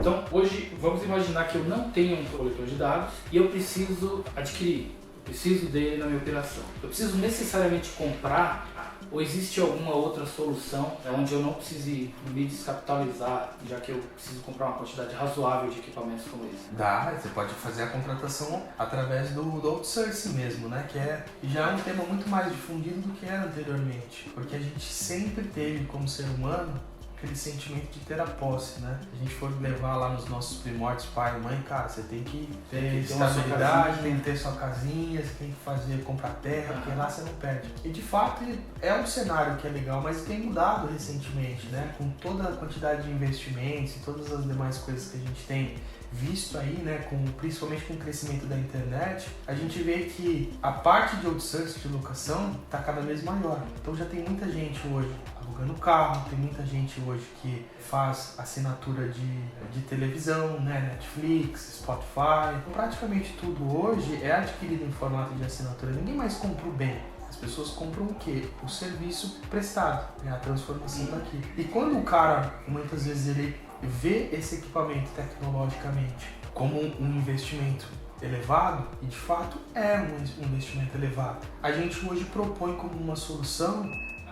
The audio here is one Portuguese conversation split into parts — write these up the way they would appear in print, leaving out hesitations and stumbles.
Então, hoje, vamos imaginar que eu não tenho um coletor de dados e eu preciso adquirir, eu preciso dele na minha operação. Eu preciso necessariamente comprar ou existe alguma outra solução onde eu não precise me descapitalizar, já que eu preciso comprar uma quantidade razoável de equipamentos como esse? Dá, você pode fazer a contratação através do outsourcing mesmo, né? Que já é um tema muito mais difundido do que era anteriormente. Porque a gente sempre teve, como ser humano, aquele sentimento de ter a posse, né? Se a gente for levar lá nos nossos primórdios, pai e mãe, cara, você tem que ter estabilidade, tem que ter sua casinha, você tem que comprar terra, porque lá você não perde. E de fato é um cenário que é legal, mas tem mudado recentemente, né? Com toda a quantidade de investimentos e todas as demais coisas que a gente tem visto aí, né, principalmente com o crescimento da internet, a gente vê que a parte de outsourcing de locação está cada vez maior. Então já tem muita gente hoje alugando carro, tem muita gente hoje que faz assinatura de televisão, né, Netflix, Spotify. Praticamente tudo hoje é adquirido em formato de assinatura. Ninguém mais compra o bem. As pessoas compram o quê? O serviço prestado, né, a transformação daqui. E quando o cara, muitas vezes, ele vê esse equipamento tecnologicamente como um investimento elevado, e de fato é um investimento elevado, a gente hoje propõe como uma solução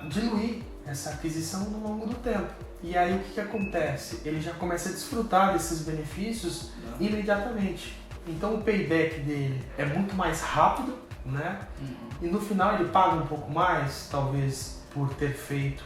diluir essa aquisição no longo do tempo. E aí o que acontece? Ele já começa a desfrutar desses benefícios imediatamente. Então o payback dele é muito mais rápido, né? E no final ele paga um pouco mais, talvez por ter feito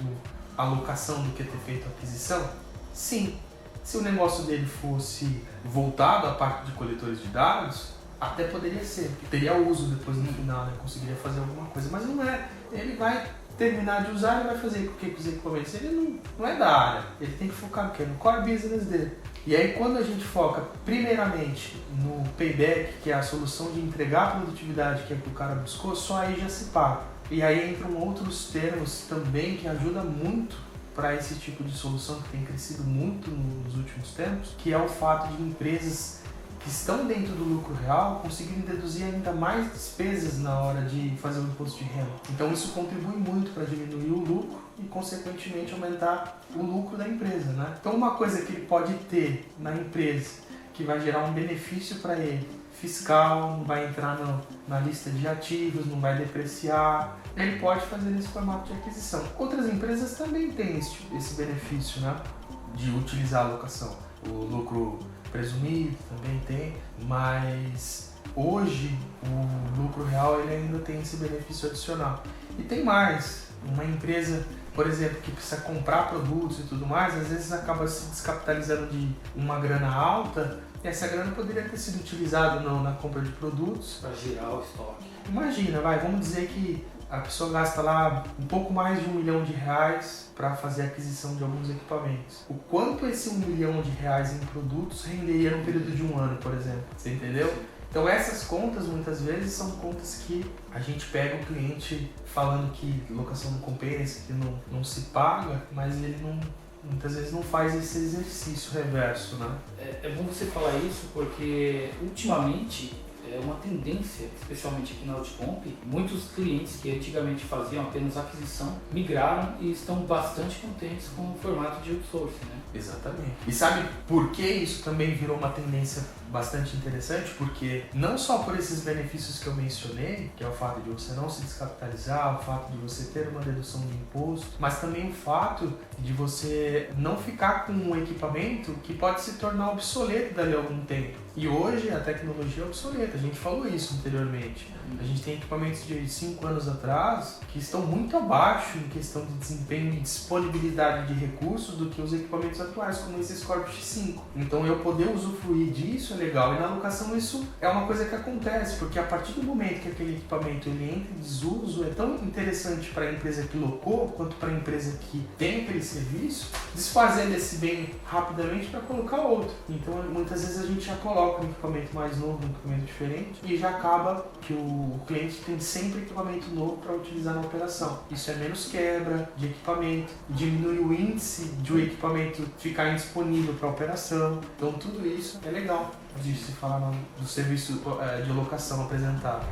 a locação do que ter feito a aquisição? Sim. Se o negócio dele fosse voltado à parte de coletores de dados, até poderia ser, porque teria uso depois no final, né? Conseguiria fazer alguma coisa, mas não é. Ele vai terminar de usar e vai fazer o que com os equipamentos? Ele não é da área, ele tem que focar no quê? No core business dele. E aí quando a gente foca primeiramente no payback, que é a solução de entregar a produtividade que é que o cara buscou, só aí já se paga. E aí entram outros termos também que ajudam muito para esse tipo de solução que tem crescido muito nos últimos tempos, que é o fato de empresas que estão dentro do lucro real conseguirem deduzir ainda mais despesas na hora de fazer o imposto de renda. Então isso contribui muito para diminuir o lucro e, consequentemente, aumentar o lucro da empresa, né? Então uma coisa que ele pode ter na empresa que vai gerar um benefício para ele, fiscal, não vai entrar na lista de ativos, não vai depreciar, ele pode fazer nesse formato de aquisição. Outras empresas também têm esse benefício, né, de utilizar a locação. O lucro presumido também tem, mas hoje o lucro real ele ainda tem esse benefício adicional. E tem mais, uma empresa, por exemplo, que precisa comprar produtos e tudo mais, às vezes acaba se descapitalizando de uma grana alta. Essa grana poderia ter sido utilizada na compra de produtos. Para girar o estoque. Imagina, vamos dizer que a pessoa gasta lá um pouco mais de R$1 milhão para fazer a aquisição de alguns equipamentos. O quanto esse R$1 milhão em produtos renderia no período de um ano, por exemplo? Você entendeu? Então essas contas muitas vezes são contas que a gente pega o cliente falando que locação não compensa, que não se paga, mas ele muitas vezes não faz esse exercício reverso, né? É bom você falar isso porque ultimamente é uma tendência, especialmente aqui na Outcomp, muitos clientes que antigamente faziam apenas aquisição migraram e estão bastante contentes com o formato de outsourcing, né? Exatamente. E sabe por que isso também virou uma tendência bastante interessante? Porque não só por esses benefícios que eu mencionei, que é o fato de você não se descapitalizar, o fato de você ter uma dedução de imposto, mas também o fato de você não ficar com um equipamento que pode se tornar obsoleto dali a algum tempo. E hoje a tecnologia é obsoleta, a gente falou isso anteriormente. A gente tem equipamentos de 5 anos atrás que estão muito abaixo em questão de desempenho e disponibilidade de recursos do que os equipamentos atuais, como esse Scorpio X5. Então eu poder usufruir disso é legal. E na locação isso é uma coisa que acontece, porque a partir do momento que aquele equipamento ele entra em desuso, é tão interessante para a empresa que locou, quanto para a empresa que tem aquele serviço, desfazer desse bem rapidamente para colocar outro. Então muitas vezes a gente já coloca um equipamento mais novo, um equipamento diferente, e já acaba que o cliente tem sempre equipamento novo para utilizar na operação. Isso é menos quebra de equipamento, diminui o índice de o equipamento ficar indisponível para a operação. Então tudo isso é legal de se falar do serviço de locação apresentado.